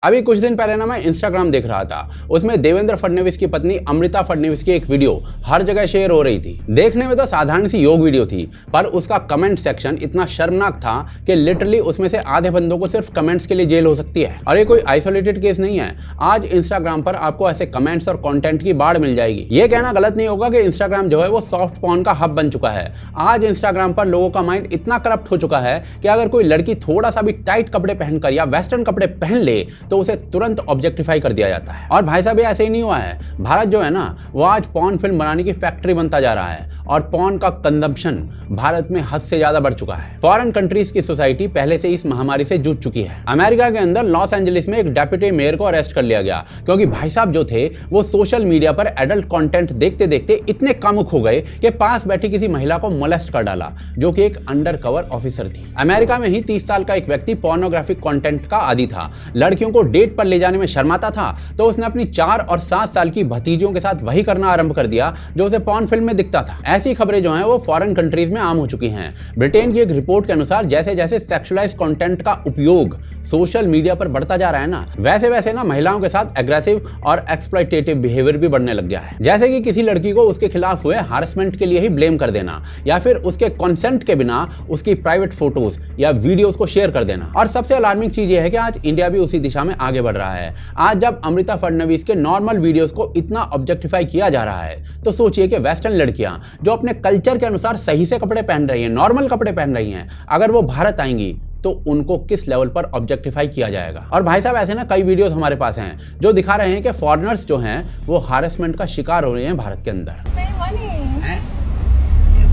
अभी कुछ दिन पहले ना मैं इंस्टाग्राम देख रहा था, उसमें देवेंद्र फडणवीस की पत्नी अमृता फडणवीस की एक वीडियो हर जगह शेयर हो रही थी। देखने में तो साधारण सी योग वीडियो थी, पर उसका कमेंट सेक्शन इतना शर्मनाक था कि लिटरली उसमें से आधे बंदों को सिर्फ कमेंट्स के लिए जेल हो सकती है। और ये कोई आइसोलेटेड केस नहीं है, आज इंस्टाग्राम पर आपको ऐसे कमेंट्स और कंटेंट की बाढ़ मिल जाएगी। ये कहना गलत नहीं होगा कि इंस्टाग्राम जो है वो सॉफ्ट पॉर्न का हब बन चुका है। आज इंस्टाग्राम पर लोगों का माइंड इतना करप्ट हो चुका है कि अगर कोई लड़की थोड़ा सा भी टाइट कपड़े पहनकर या वेस्टर्न कपड़े पहन ले तो उसे तुरंत ऑब्जेक्टिफाई कर दिया जाता है। और भाई साहब ये ऐसे ही नहीं हुआ है, भारत जो है ना वो आज पॉर्न फिल्म बनाने की फैक्ट्री बनता जा रहा है और पॉर्न का कंजम्पशन भारत में हद से ज्यादा बढ़ चुका है। फॉरेन कंट्रीज की सोसाइटी पहले से इस महामारी से जूझ चुकी है। अमेरिका के अंदर लॉस एंजलिस में एक डेप्यूटी मेयर को अरेस्ट कर लिया गया क्योंकि भाई साहब जो थे वो सोशल मीडिया पर एडल्ट कंटेंट देखते देखते इतने कामुक हो गए कि पास बैठी किसी महिला को मोलेस्ट कर डाला, जो कि एक अंडरकवर ऑफिसर थी। अमेरिका में ही 30 साल का एक व्यक्ति पोर्नोग्राफिक कंटेंट का आदी था। लड़कियों को डेट पर ले जाने में शर्माता था तो उसने अपनी 4 और 7 साल की भतीजियों के साथ वही करना आरंभ कर दिया जो उसे पॉर्न फिल्म में दिखता था। ऐसी खबरें जो हैं वो फॉरेन कंट्रीज में आम हो चुकी हैं। ब्रिटेन की एक रिपोर्ट के अनुसार जैसे जैसे सेक्सुअलाइज्ड कंटेंट का उपयोग सोशल मीडिया पर बढ़ता जा रहा है ना, वैसे वैसे ना महिलाओं के साथ एग्रेसिव और एक्सप्लॉयटेटिव बिहेवियर भी बढ़ने लग गया है। जैसे कि किसी लड़की को उसके खिलाफ हुए हारसमेंट के लिए ही ब्लेम कर देना या फिर उसके कंसेंट के बिना उसकी प्राइवेट फोटोज या वीडियोस को शेयर कर देना। और सबसे अलार्मिंग चीज यह है कि आज इंडिया भी उसी दिशा में आगे बढ़ रहा है। आज जब अमृता फडणवीस के नॉर्मल वीडियोस को इतना ऑब्जेक्टिफाई किया जा रहा है तो सोचिए कि वेस्टर्न लड़कियां जो अपने कल्चर के अनुसार सही से कपड़े पहन रही हैं, नॉर्मल कपड़े पहन रही हैं, अगर वो भारत आएंगी तो उनको किस लेवल पर ऑब्जेक्टिफाई किया जाएगा। और भाई साहब ऐसे ना कई वीडियोस हमारे पास हैं जो दिखा रहे हैं कि फॉरेनर्स जो हैं वो हारेसमेंट का शिकार हो रहे हैं भारत के अंदर।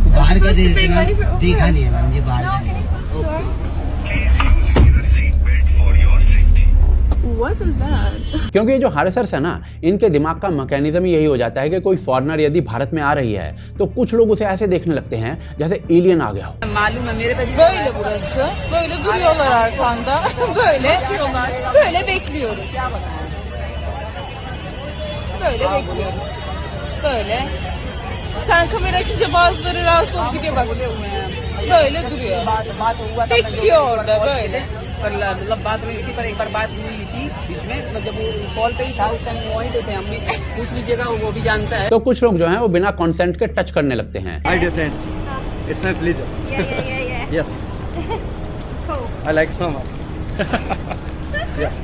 बाहर का देखा नहीं है मैम जी, बाहर का क्योंकि ये जो हारेसर्स है ना, इनके दिमाग का मैकेनिज्म यही हो जाता है कि कोई फॉरेनर यदि भारत में आ रही है तो कुछ लोग उसे ऐसे देखने लगते हैं जैसे एलियन आ गया हो। Malum मेरे पे böyle burası. Böyle duruyorlar arkanda. Böyle bekliyoruz. Böyle bekliyoruz. Böyle. Sen kamera açınca bazıları rahatsız olup gidiyor bak. Böyle duruyor. Bekliyor orada böyle. मतलब बात हुई थी, पर एक बार बात हुई थी बीच में, मतलब जब वो कॉल पे ही था उस टाइम वहीं पे थे हम भी, पूछ लीजिएगा वो भी जानता है। तो कुछ लोग जो हैं वो बिना कंसेंट के टच करने लगते हैं। Hi dear friends, it's my pleasure. Yeah. Yes, Cool. I like so much. Yes.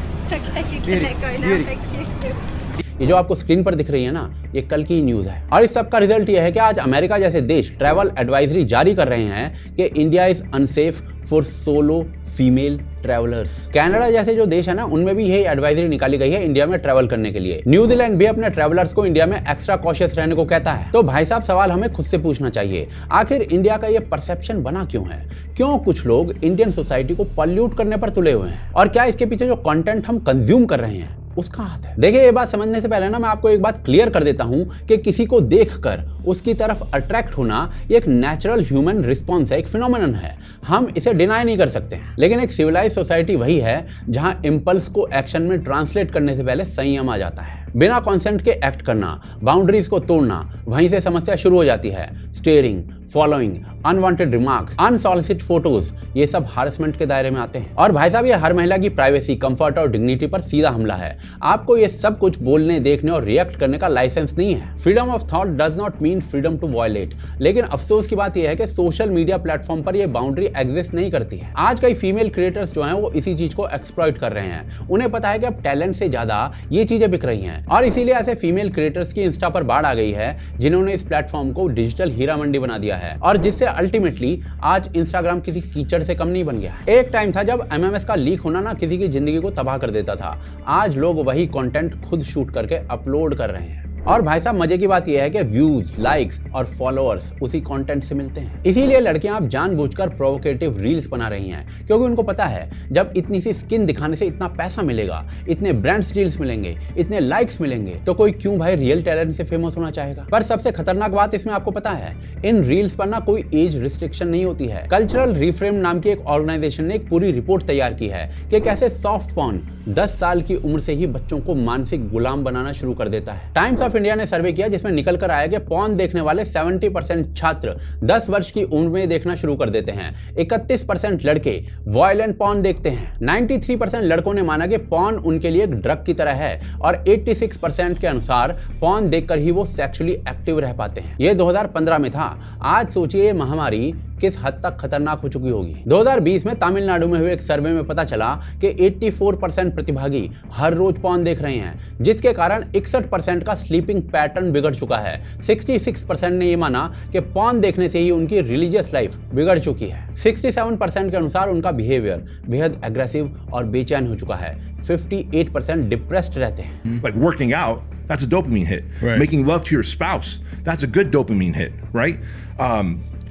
ये जो आपको स्क्रीन पर दिख रही है ना, ये कल की न्यूज है। और इस सब का रिजल्ट ये है कि आज अमेरिका जैसे देश ट्रैवल एडवाइजरी जारी कर रहे हैं कि India is unsafe for solo female travellers. Canada जैसे जो देश है ना, उनमें भी यही एडवाइजरी निकाली गई है इंडिया में ट्रैवल करने के लिए। न्यूजीलैंड भी अपने ट्रैवलर्स को इंडिया में एक्स्ट्रा कॉशियस रहने को कहता है। तो भाई साहब सवाल हमें खुद से पूछना चाहिए, आखिर इंडिया का ये परसेप्शन बना क्यों है? क्यों कुछ लोग इंडियन सोसाइटी को पॉल्यूट करने पर तुले हुए हैं? और क्या इसके पीछे जो कंटेंट हम कंज्यूम कर रहे हैं उसका हाथ है? देखिए, ये बात समझने से पहले ना मैं आपको एक बात क्लियर कर देता हूं कि किसी को देखकर उसकी तरफ अट्रैक्ट होना एक नेचुरल ह्यूमन रिस्पॉन्स है, एक फिनोमेनन है। हम इसे डिनाई नहीं कर सकते हैं। लेकिन एक सिविलाइज सोसाइटी वही है जहां इंपल्स को एक्शन में ट्रांसलेट करने से पहले संयम आ जाता है। बिना कॉन्सेंट के एक्ट करना, बाउंड्रीज को तोड़ना, वहीं से समस्या शुरू हो जाती है। Steering, following, unwanted remarks, unsolicited photos, ये सब हारेसमेंट के दायरे में आते हैं। और भाई साहब ये हर महिला की प्राइवेसी, कंफर्ट और डिग्निटी पर सीधा हमला है। आपको ये सब कुछ बोलने, देखने और रिएक्ट करने का लाइसेंस नहीं है। Freedom of thought does not mean freedom to violate. लेकिन अफसोस की बात यह है कि सोशल मीडिया प्लेटफॉर्म पर यह बाउंड्री एग्जिस्ट नहीं करती है। आज कई फीमेल क्रिएटर्स जो हैं वो इसी चीज को एक्सप्लॉइट कर रहे हैं। उन्हें पता है कि अब टैलेंट से ज्यादा ये चीजें बिक रही हैं और इसीलिए ऐसे फीमेल क्रिएटर्स की इंस्टा पर बाढ़ आ गई है जिन्होंने इस प्लेटफॉर्म को डिजिटल हीरा मंडी बना दिया है और जिससे अल्टीमेटली आज इंस्टाग्राम किसी कीचड़ से कम नहीं बन गया। एक टाइम था जब एमएमएस का लीक होना ना किसी की जिंदगी को तबाह कर देता था। आज लोग वही कंटेंट खुद शूट करके अपलोड कर रहे हैं। और भाई साहब मजे की बात यह है कि व्यूज, लाइक्स और फॉलोअर्स उसी कंटेंट से मिलते हैं। इसीलिए लड़कियां अब जानबूझकर प्रोवोकेटिव रील्स बना रही हैं क्योंकि उनको पता है जब इतनी सी स्किन दिखाने से इतना पैसा मिलेगा, इतने ब्रांड डील्स मिलेंगे, इतने लाइक्स मिलेंगे, तो कोई क्यों भाई रियल टैलेंट से फेमस होना चाहेगा। पर सबसे खतरनाक बात इसमें आपको पता है, इन रील्स पर ना कोई एज रिस्ट्रिक्शन नहीं होती है। कल्चरल रिफ्रेम नाम की एक ऑर्गेनाइजेशन ने एक पूरी रिपोर्ट तैयार की है कि कैसे सॉफ्ट पॉर्न 10 साल की उम्र से ही बच्चों को मानसिक गुलाम बनाना शुरू कर देता है। टाइम्स ऑफ ऑफ इंडिया ने सर्वे किया जिसमें निकल कर आया कि पॉर्न देखने वाले 70% छात्र 10 वर्ष की उम्र में देखना शुरू कर देते हैं। 31% लड़के वायलेंट पॉर्न देखते हैं। 93% लड़कों ने माना कि पॉर्न उनके लिए एक ड्रग की तरह है और 86% के अनुसार पॉर्न देखकर ही वो सेक्सुअली एक्टिव रह पाते हैं। ये 2015 में था। आज सोचिए ये महामारी किस हद तक खतरनाक हो चुकी होगी। 2020 में तमिलनाडु में हुए एक सर्वे में पता चला कि 84% प्रतिभागी हर रोज पॉर्न देख रहे हैं, जिसके कारण 61% का स्लीपिंग पैटर्न बिगड़ चुका है। 66% ने यह माना कि पॉर्न देखने से ही उनकी रिलीजियस लाइफ बिगड़ चुकी है। 67% के अनुसार उनका बिहेवियर बेहद एग्रेसिव और बेचैन हो चुका है। 58% डिप्रेस्ड रहते हैं। Like working out, that's a dopamine hit. Right. Making love to your spouse, that's a good dopamine hit, right?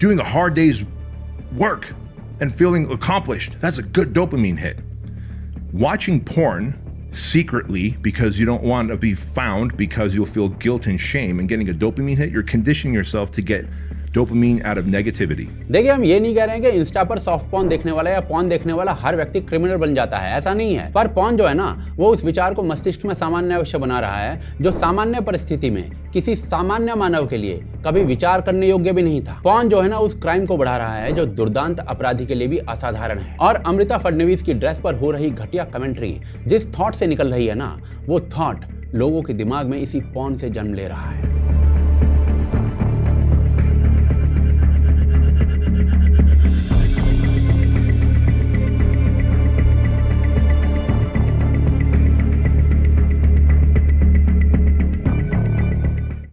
Doing a hard day's work and feeling accomplished, that's a good dopamine hit. Watching porn secretly because you don't want to be found because you'll feel guilt and shame and getting a dopamine hit, you're conditioning yourself to get dopamine out of negativity. देखिए, हम ये नहीं कह रहे हैं कि Insta पर soft porn देखने वाला या पॉर्न देखने वाला हर व्यक्ति क्रिमिनल बन जाता है, ऐसा नहीं है। पर पॉर्न जो है ना, वो उस विचार को मस्तिष्क में सामान्य अवश्य बना रहा है जो सामान्य परिस्थिति में किसी सामान्य मानव के लिए कभी विचार करने योग्य भी नहीं था। पॉर्न जो है ना, उस क्राइम को बढ़ा रहा है जो दुर्दांत अपराधी के लिए भी असाधारण है। और अमृता फडणवीस की ड्रेस पर हो रही घटिया कमेंट्री जिस थॉट से निकल रही है ना, वो थॉट लोगों के दिमाग में इसी पॉर्न से जन्म ले रहा है।